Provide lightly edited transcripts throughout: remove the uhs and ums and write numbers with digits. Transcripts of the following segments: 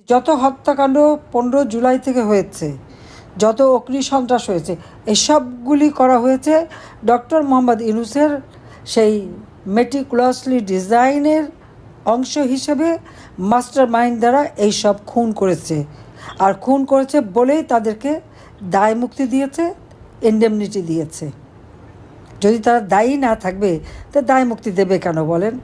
যত হত্যাকাণ্ড 15 জুলাই থেকে হয়েছে, যত অগ্নিসন্ত্রাস হয়েছে, এসবগুলি করা হয়েছে ডক্টর মোহাম্মদ ইউনূসের সেই মেটিকুলাসলি ডিজাইনের অংশ হিসেবে মাস্টার মাইন্ড দ্বারা এইসব খুন করেছে। আর খুন করেছে বলেই তাদেরকে দায় মুক্তি দিয়েছে, ইন্ডেমনিটি দিয়েছে। যদি তারা দায়ী না থাকবে তা দায় মুক্তি দেবে কেন বলেন?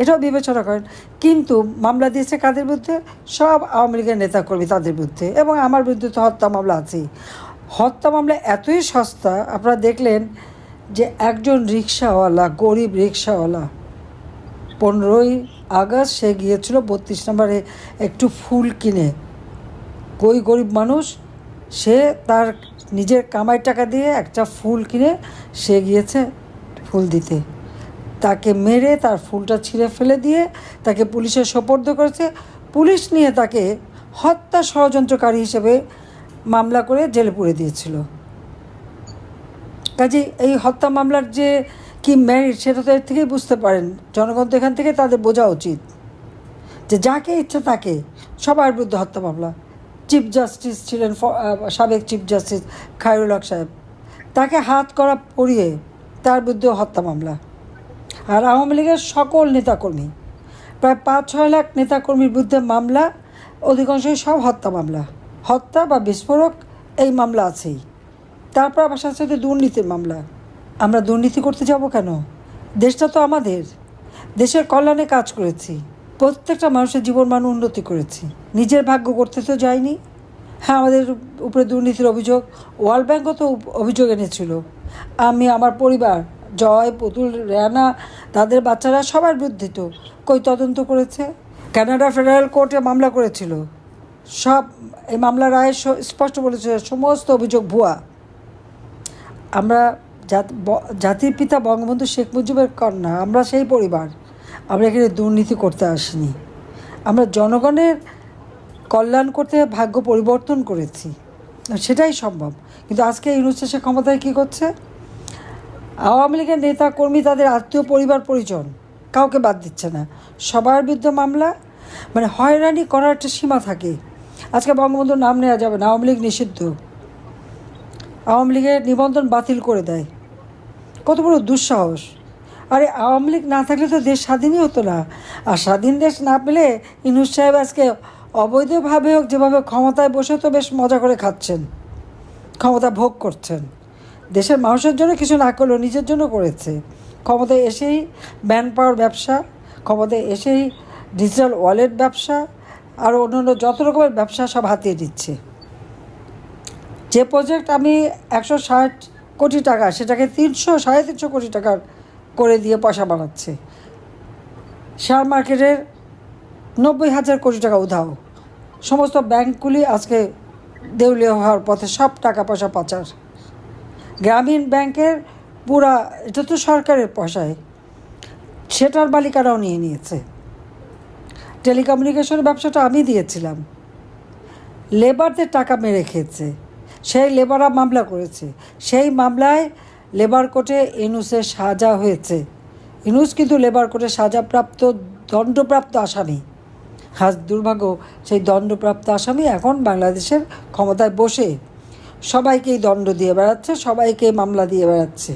এটাও বিবেচনা করেন। কিন্তু মামলা দিয়েছে কাদের বিরুদ্ধে? সব আওয়ামী লীগের নেতাকর্মী তাদের বিরুদ্ধে, এবং আমার বিরুদ্ধে তো হত্যা মামলা আছেই। হত্যা মামলা এতই সস্তা, আপনারা দেখলেন যে একজন রিক্সাওয়ালা, গরিব রিক্সাওয়ালা, 15ই আগস্ট সে গিয়েছিল 32 নম্বরে একটু ফুল কিনে। ওই গরিব মানুষ, সে তার নিজের কামাই টাকা দিয়ে একটা ফুল কিনে সে গিয়েছে ফুল দিতে। তাকে মেরে তার ফুলটা ছিঁড়ে ফেলে দিয়ে তাকে পুলিশের সোপর্দ করেছে। পুলিশ নিয়ে তাকে হত্যা ষড়যন্ত্রকারী হিসেবে মামলা করে জেলে পুরে দিয়েছিল। কাজে এই হত্যা মামলার যে কি মেরিট, সেটা তো এর থেকেই বুঝতে পারেন। জনগণ তো এখান থেকে তাদের বোঝা উচিত যে যাকে ইচ্ছা তাকে, সবার বিরুদ্ধে হত্যা মামলা। চিফ জাস্টিস ছিলেন সাবেক চিফ জাস্টিস খায়রুল হক সাহেব, তাকে হাত করা পরিয়ে তার বিরুদ্ধে হত্যা মামলা। আর আওয়ামী লীগের সকল নেতাকর্মী, প্রায় 5-6 লাখ নেতাকর্মীর বিরুদ্ধে মামলা, অধিকাংশই সব হত্যা মামলা। হত্যা বা বিস্ফোরক এই মামলা আছেই। তারপর আবার সাথে সাথে দুর্নীতির মামলা। আমরা দুর্নীতি করতে যাব কেন? দেশটা তো আমাদের। দেশের কল্যাণে কাজ করেছি, প্রত্যেকটা মানুষের জীবনমান উন্নতি করেছি, নিজের ভাগ্য করতে তো যাইনি। হ্যাঁ, আমাদের উপরে দুর্নীতির অভিযোগ, ওয়ার্ল্ড ব্যাঙ্কও তো অভিযোগ এনেছিল। আমি, আমার পরিবার, জয়, পুতুল, রেহানা, তাদের বাচ্চারা সবার বিরুদ্ধে তো কই তদন্ত করেছে। কানাডা ফেডারেল কোর্টে মামলা করেছিল, সব এই মামলার রায়ে স্পষ্ট বলেছে সমস্ত অভিযোগ ভুয়া। আমরা জাতির পিতা বঙ্গবন্ধু শেখ মুজিবের কন্যা, আমরা সেই পরিবার। আমরা এখানে দুর্নীতি করতে আসিনি, আমরা জনগণের কল্যাণ করতে ভাগ্য পরিবর্তন করেছি, সেটাই সম্ভব। কিন্তু আজকে ইউনূস সে ক্ষমতায় কী করছে? আওয়ামী লীগের নেতা কর্মী, তাদের আত্মীয়, পরিবার পরিজন, কাউকে বাদ দিচ্ছে না, সবার বিরুদ্ধে মামলা। মানে হয়রানি করার একটা সীমা থাকে। আজকে বঙ্গবন্ধুর নাম নেওয়া যাবে না, আওয়ামী লীগ নিষিদ্ধ, আওয়ামী লীগের নিবন্ধন বাতিল করে দেয়। কত বড় দুঃসাহস! আরে আওয়ামী লীগ না থাকলে তো দেশ স্বাধীনই হতো না। আর স্বাধীন দেশ না পেলে ইউনূস সাহেব আজকে অবৈধভাবে হোক যেভাবে ক্ষমতায় বসে তো বেশ মজা করে খাচ্ছেন, ক্ষমতা ভোগ করছেন। দেশের মানুষের জন্য কিছু না করলেও নিজের জন্য করেছে। ক্ষমতায় এসেই ম্যান পাওয়ার ব্যবসা, ক্ষমতায় এসেই ডিজিটাল ওয়ালেট ব্যবসা, আর অন্যান্য যত রকমের ব্যবসা সব হাতিয়ে দিচ্ছে। যে প্রজেক্ট আমি 160 কোটি টাকা, সেটাকে 300-350 কোটি টাকার করে দিয়ে পয়সা বানাচ্ছে। শেয়ার মার্কেটের 90,000 কোটি টাকা উধাও। সমস্ত ব্যাংকগুলি আজকে দেউলিয়া হওয়ার পথে, সব টাকা পয়সা পাচার। গ্রামীণ ব্যাংকের পুরা, এটা তো সরকারের পয়সায়, সেটার মালিকানাও নিয়ে নিয়েছে। টেলিকমিউনিকেশনের ব্যবসাটা আমি দিয়েছিলাম, লেবারদের টাকা মেরে খেয়েছে। সেই লেবাররা মামলা করেছে, সেই মামলায় লেবার কোর্টে ইউনূসের সাজা হয়েছে। ইউনূস কিন্তু লেবার কোর্টে সাজাপ্রাপ্ত, দণ্ডপ্রাপ্ত আসামি। আজ দুর্ভাগ্য, সেই দণ্ডপ্রাপ্ত আসামি এখন বাংলাদেশের ক্ষমতায় বসে সবাইকেই দণ্ড দিয়ে বেড়াচ্ছে, সবাইকে মামলা দিয়ে বেড়াচ্ছে।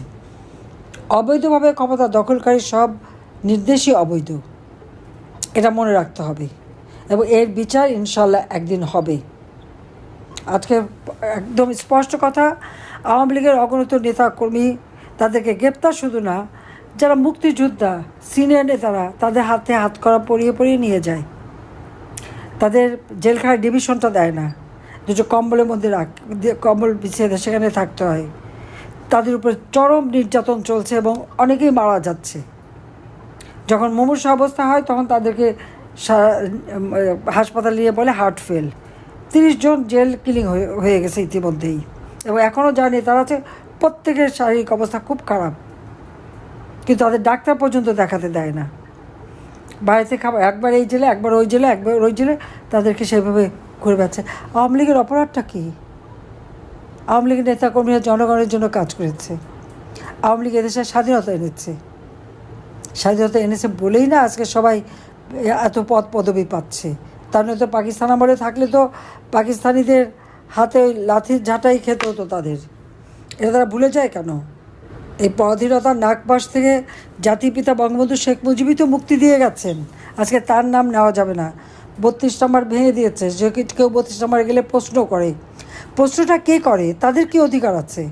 অবৈধভাবে ক্ষমতা দখলকারী সব নির্দেশই অবৈধ, এটা মনে রাখতে হবে, এবং এর বিচার ইনশাল্লাহ একদিন হবে। আজকে একদম স্পষ্ট কথা, আওয়ামী লীগের অগণিত নেতাকর্মী, তাদেরকে গ্রেপ্তার শুধু না, যারা মুক্তিযোদ্ধা সিনিয়র নেতারা, তাদের হাতে হাত করা পরিয়ে পরিয়ে নিয়ে যায়। তাদের জেলখানার ডিভিশনটা দেয় না, দুটো কম্বলের মধ্যে কম্বল বিছিয়ে দেয়, সেখানে থাকতে হয়। তাদের উপর চরম নির্যাতন চলছে এবং অনেকেই মারা যাচ্ছে। যখন মুমূর্ষু অবস্থা হয় তখন তাদেরকে হাসপাতালে নিয়ে বলে হার্ট ফেল। 30 জন জেল কিলিং হয়ে গেছে ইতিমধ্যেই, এবং এখনও যা নেতারা আছে প্রত্যেকের শারীরিক অবস্থা খুব খারাপ, কিন্তু তাদের ডাক্তার পর্যন্ত দেখাতে দেয় না। বাড়িতে খাবার, একবার এই জেলে, একবার ওই জেলে, একবার ওই জেলে, তাদেরকে সেভাবে ঘুরে বেড়াচ্ছে। আওয়ামী লীগের অপরাধটা কী? আওয়ামী লীগের নেতাকর্মীরা জনগণের জন্য কাজ করেছে। আওয়ামী লীগ এদেশের স্বাধীনতা এনেছে। স্বাধীনতা এনেছে বলেই না আজকে সবাই এত পদ পদবি পাচ্ছে। তার নয়তো পাকিস্তান আমলে থাকলে তো পাকিস্তানিদের হাতে ওই লাঠির ঝাঁটাই খেতে হতো তাদের। এটা তারা ভুলে যায় কেন? এই পরাধীনতার নাগপাশ থেকে জাতিপিতা বঙ্গবন্ধু শেখ মুজিবই তো মুক্তি দিয়ে গেছেন। আজকে তার নাম নেওয়া যাবে না। 32 নম্বর ভেঙে দিয়েছে। যে কেউ 32 নম্বর গেলে প্রশ্ন করে, প্রশ্নটা কে করে? তাদের কি অধিকার আছে?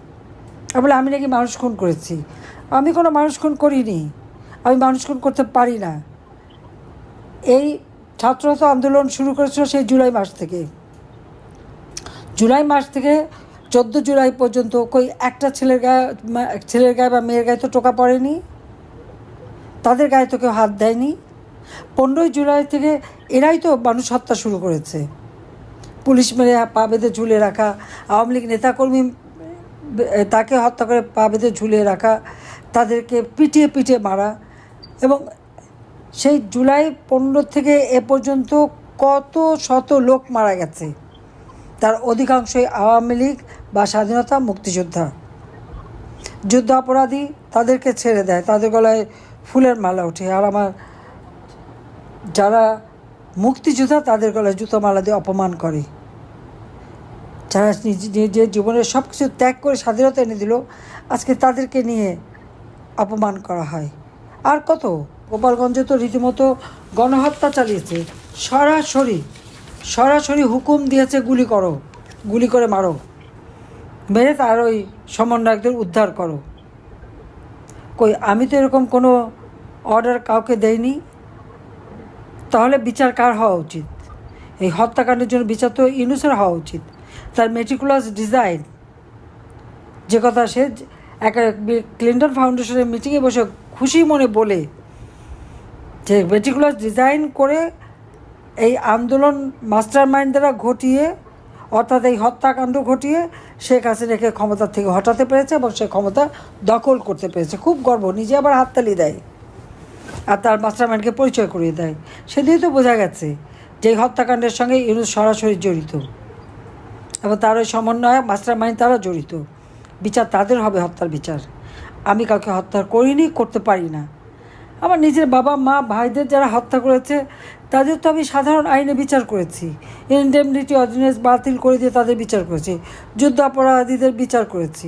বলে আমি নাকি মানুষ খুন করেছি। আমি কোনো মানুষ খুন করিনি, আমি মানুষ খুন করতে পারি না। এই ছাত্রতা আন্দোলন শুরু করেছিল সেই জুলাই মাস থেকে। জুলাই মাস থেকে 14 জুলাই পর্যন্ত কই একটা ছেলের গায়ে বা মেয়ের গায়ে তো টোকা পড়েনি, তাদের গায়ে তো কেউ হাত দেয়নি। 15 জুলাই থেকে এরাই তো মানুষ হত্যা শুরু করেছে। পুলিশ মেরে পা বেঁধে ঝুলে রাখা, আওয়ামী লীগ নেতাকর্মী তাকে হত্যা করে পা বেঁধে ঝুলিয়ে রাখা, তাদেরকে পিটিয়ে পিটিয়ে মারা। এবং সেই জুলাই 15 থেকে এ পর্যন্ত কত শত লোক মারা গেছে, তার অধিকাংশই আওয়ামী লীগ বা স্বাধীনতা মুক্তিযোদ্ধা। যুদ্ধ অপরাধী তাদেরকে ছেড়ে দেয়, তাদের গলায় ফুলের মালা ওঠে। আর আমার যারা মুক্তিযোদ্ধা তাদের গলায় জুতো মালা দিয়ে অপমান করে। যারা নিজের জীবনের সব কিছু ত্যাগ করে স্বাধীনতা এনে দিল, আজকে তাদেরকে নিয়ে অপমান করা হয়। আর কত, গোপালগঞ্জে তো রীতিমতো গণহত্যা চালিয়েছে। সরাসরি হুকুম দিয়েছে গুলি করো, গুলি করে মারো, মেরে তার ওই সমন্বয়কদের উদ্ধার করো। কই আমি তো এরকম কোনো অর্ডার কাউকে দেইনি। তাহলে বিচার কার হওয়া উচিত? এই হত্যাকাণ্ডের জন্য বিচার তো ইউনূসের হওয়া উচিত। তার মেটিকুলাস ডিজাইন, যে কথা সে একটা ক্লিন্টন ফাউন্ডেশনের মিটিংয়ে বসে খুশি মনে বলে, যে মেটিকুলাস ডিজাইন করে এই আন্দোলন মাস্টার মাইন্ড দ্বারা ঘটিয়ে, অর্থাৎ এই হত্যাকাণ্ড ঘটিয়ে শেখ হাসিনাকে ক্ষমতা থেকে হটাতে পেরেছে এবং সে ক্ষমতা দখল করতে পেরেছে। খুব গর্ব, নিজে আবার হাততালি দেয় আর তার মাস্টার মাইন্ডকে পরিচয় করিয়ে দেয়। সেদিনই তো বোঝা গেছে যে এই হত্যাকাণ্ডের সঙ্গে ইউনূস সরাসরি জড়িত এবং তার ওই সমন্বয় মাস্টার মাইন্ড তারা জড়িত। বিচার তাদের হবে, হত্যার বিচার। আমি কাউকে হত্যা করিনি, করতে পারি না। আমার নিজের বাবা মা ভাইদের যারা হত্যা করেছে তাদের তো আমি সাধারণ আইনে বিচার করেছি। ইনডেমনিটি অর্ডিন্যান্স বাতিল করে দিয়ে তাদের বিচার করেছি। যুদ্ধ অপরাধীদের বিচার করেছি,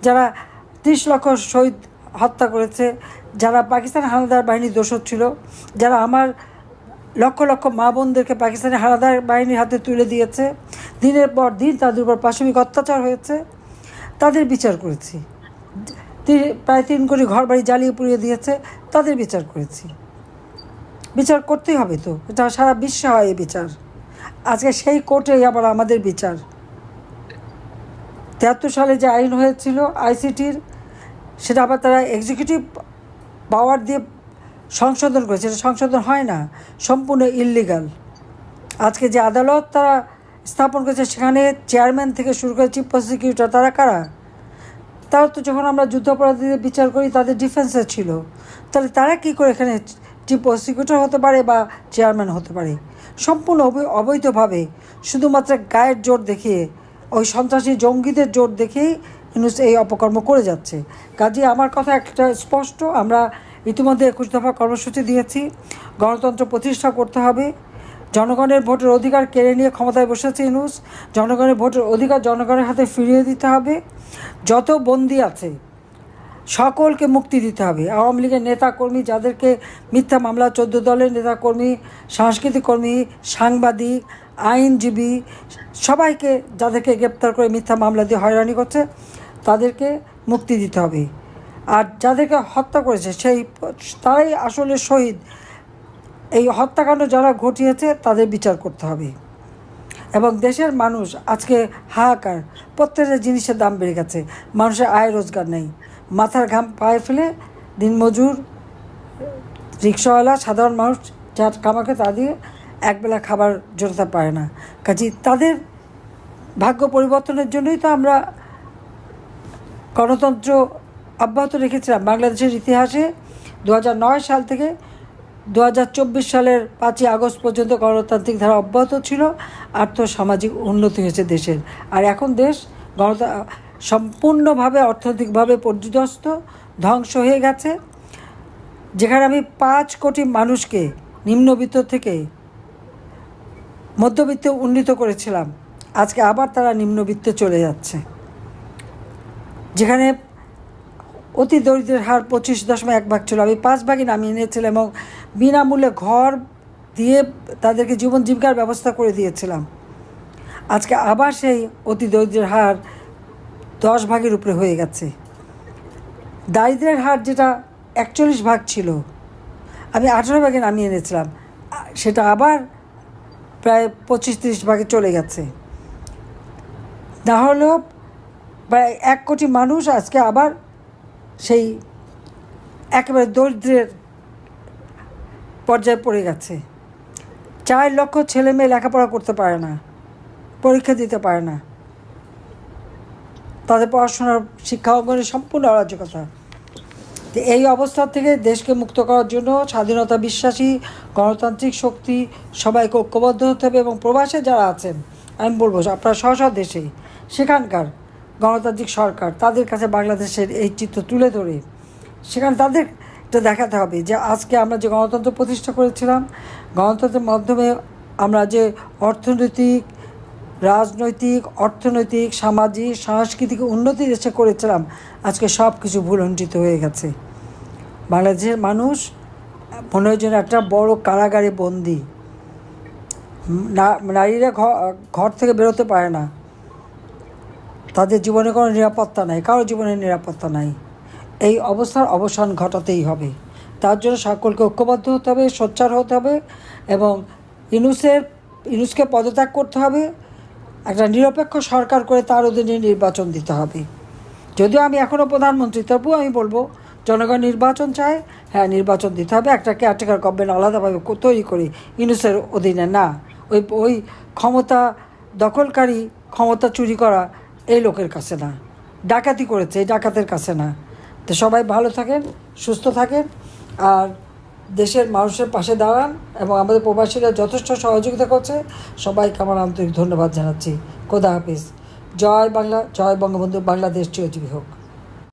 যারা 30 লক্ষ শহীদ হত্যা করেছে, যারা পাকিস্তান হানাদার বাহিনীর দোষর ছিল, যারা আমার লক্ষ লক্ষ মা বোনদেরকে পাকিস্তানি হানাদার বাহিনীর হাতে তুলে দিয়েছে, দিনের পর দিন তাদের উপর পাশবিক অত্যাচার হয়েছে, তাদের বিচার করেছি। প্রায় 3 কোটি ঘর বাড়ি জ্বালিয়ে পুড়িয়ে দিয়েছে, তাদের বিচার করেছি। বিচার করতেই হবে তো, এটা সারা বিশ্বে হয় এই বিচার। আজকে সেই কোর্টেই আবার আমাদের বিচার। 73 সালে যে আইন হয়েছিল আইসিটির, সেটা আবার তারা এক্সিকিউটিভ পাওয়ার দিয়ে সংশোধন করেছে। এটা সংশোধন হয় না, সম্পূর্ণ ইললিগাল। আজকে যে আদালত তারা স্থাপন করেছে, সেখানে চেয়ারম্যান থেকে শুরু করে চিফ প্রসিকিউটর, তারা কারা? তারা তো যখন আমরা যুদ্ধাপরাধীদের বিচার করি তাদের ডিফেন্সে ছিল, তাহলে তারা কী করে এখানে চিফ প্রসিকিউটর হতে পারে বা চেয়ারম্যান হতে পারে? সম্পূর্ণ অবৈধভাবে, শুধুমাত্র গায়ের জোর দেখিয়ে, ওই সন্ত্রাসী জঙ্গিদের জোর দেখেই ইউনূস এই অপকর্ম করে যাচ্ছে। কাজে আমার কথা একটা স্পষ্ট, আমরা ইতিমধ্যে 21 দফা কর্মসূচি দিয়েছি। গণতন্ত্র প্রতিষ্ঠা করতে হবে। জনগণের ভোটের অধিকার কেড়ে নিয়ে ক্ষমতায় বসেছে ইউনূস। জনগণের ভোটের অধিকার জনগণের হাতে ফিরিয়ে দিতে হবে। যত বন্দী আছে সকলকে মুক্তি দিতে হবে। আওয়ামী লীগের নেতাকর্মী যাদেরকে মিথ্যা মামলা, 14 দলের নেতাকর্মী, সাংস্কৃতিক কর্মী, সাংবাদিক, আইনজীবী, সবাইকে যাদেরকে গ্রেপ্তার করে মিথ্যা মামলা দিয়ে হয়রানি করছে, তাদেরকে মুক্তি দিতে হবে। আর যাদেরকে হত্যা করেছে তারাই আসলে শহীদ। এই হত্যাকাণ্ড যারা ঘটিয়েছে তাদের বিচার করতে হবে। এবং দেশের মানুষ আজকে হাহাকার, প্রত্যেকটা জিনিসের দাম বেড়ে গেছে, মানুষের আয় রোজগার নেই। মাথার ঘাম পায়ে ফেলে দিনমজুর, রিক্সাওয়ালা, সাধারণ মানুষ যার কামাকে তা দিয়ে একবেলা খাবার জোটাতে পারে না। কাজে তাদের ভাগ্য পরিবর্তনের জন্যই তো আমরা গণতন্ত্র অব্যাহত রেখেছিলাম। বাংলাদেশের ইতিহাসে 2009 সাল থেকে 2024 সালের 5ই আগস্ট পর্যন্ত গণতান্ত্রিক ধারা অব্যাহত ছিল। আর্থসামাজিক উন্নতি হয়েছে দেশের। আর এখন দেশ সম্পূর্ণভাবে অর্থনৈতিকভাবে পর্যুদস্ত, ধ্বংস হয়ে গেছে। যেখানে আমি 5 কোটি মানুষকে নিম্নবিত্ত থেকে মধ্যবিত্তে উন্নীত করেছিলাম, আজকে আবার তারা নিম্নবিত্তে চলে যাচ্ছে। যেখানে অতি দরিদ্রের হার 25.1 ছিল, আমি 5 ভাগই নামিয়ে নিয়েছিলাম এবং বিনামূল্যে ঘর দিয়ে তাদেরকে জীবন জীবিকার ব্যবস্থা করে দিয়েছিলাম। আজকে আবার সেই অতি দরিদ্রের হার 10 ভাগের উপরে হয়ে গেছে। দারিদ্রের হার যেটা 41 ভাগ ছিল, আমি 18 ভাগে নামিয়ে এনেছিলাম, সেটা আবার প্রায় 25-30 ভাগে চলে গেছে। না হলেও প্রায় 1 কোটি মানুষ আজকে আবার সেই একেবারে দরিদ্রের পর্যায়ে পড়ে গেছে। 4 লক্ষ ছেলে মেয়ে লেখাপড়া করতে পারে না, পরীক্ষা দিতে পারে না, তাদের পড়াশোনার শিক্ষা অঙ্গনের সম্পূর্ণ অরাজকতা। তো এই অবস্থা থেকে দেশকে মুক্ত করার জন্য স্বাধীনতা বিশ্বাসী গণতান্ত্রিক শক্তি সবাইকে ঐক্যবদ্ধ হতে হবে এবং প্রবাসে যারা আছেন আমি বলবো আপনারা স্ব দেশে সেখানকার গণতান্ত্রিক সরকার তাদের কাছে বাংলাদেশের এই চিত্র তুলে ধরে সেখানে তাদের এটা দেখাতে হবে যে আজকে আমরা যে গণতন্ত্র প্রতিষ্ঠা করেছিলাম, গণতন্ত্রের মাধ্যমে আমরা যে অর্থনৈতিক, রাজনৈতিক, অর্থনৈতিক, সামাজিক, সাংস্কৃতিক উন্নতি দেশে করেছিলাম, আজকে সব কিছু ভুলণ্ঠিত হয়ে গেছে। বাংলাদেশের মানুষ মনে হয় যেন একটা বড় কারাগারে বন্দি। নারীরা ঘর থেকে বেরোতে পারে না, তাদের জীবনে কোনো নিরাপত্তা নাই, কারো জীবনের নিরাপত্তা নাই। এই অবস্থার অবসান ঘটাতেই হবে। তার জন্য সকলকে ঐক্যবদ্ধ হতে হবে, সোচ্চার হতে হবে এবং ইউনূসকে পদত্যাগ করতে হবে। একটা নিরপেক্ষ সরকার করে তার অধীনে নির্বাচন দিতে হবে। যদিও আমি এখনও প্রধানমন্ত্রী, তবুও আমি বলবো জনগণ নির্বাচন চায়, হ্যাঁ নির্বাচন দিতে হবে, একটা কেয়ারটেকার গভর্নমেন্ট আলাদাভাবে তৈরি করি, ইউনূসের অধীনে না। ওই ক্ষমতা দখলকারী, ক্ষমতা চুরি করা এই লোকের কাছে না, ডাকাতি করেছে এই ডাকাতের কাছে না। তো সবাই ভালো থাকেন, সুস্থ থাকেন আর দেশের মানুষের পাশে দাঁড়ান এবং আমাদের প্রবাসীরা যথেষ্ট সহযোগিতা করছে, সবাইকে আমার আন্তরিক ধন্যবাদ জানাচ্ছি। খোদা হাফিজ। জয় বাংলা, জয় বঙ্গবন্ধু, বাংলাদেশ চিরজীবী হোক।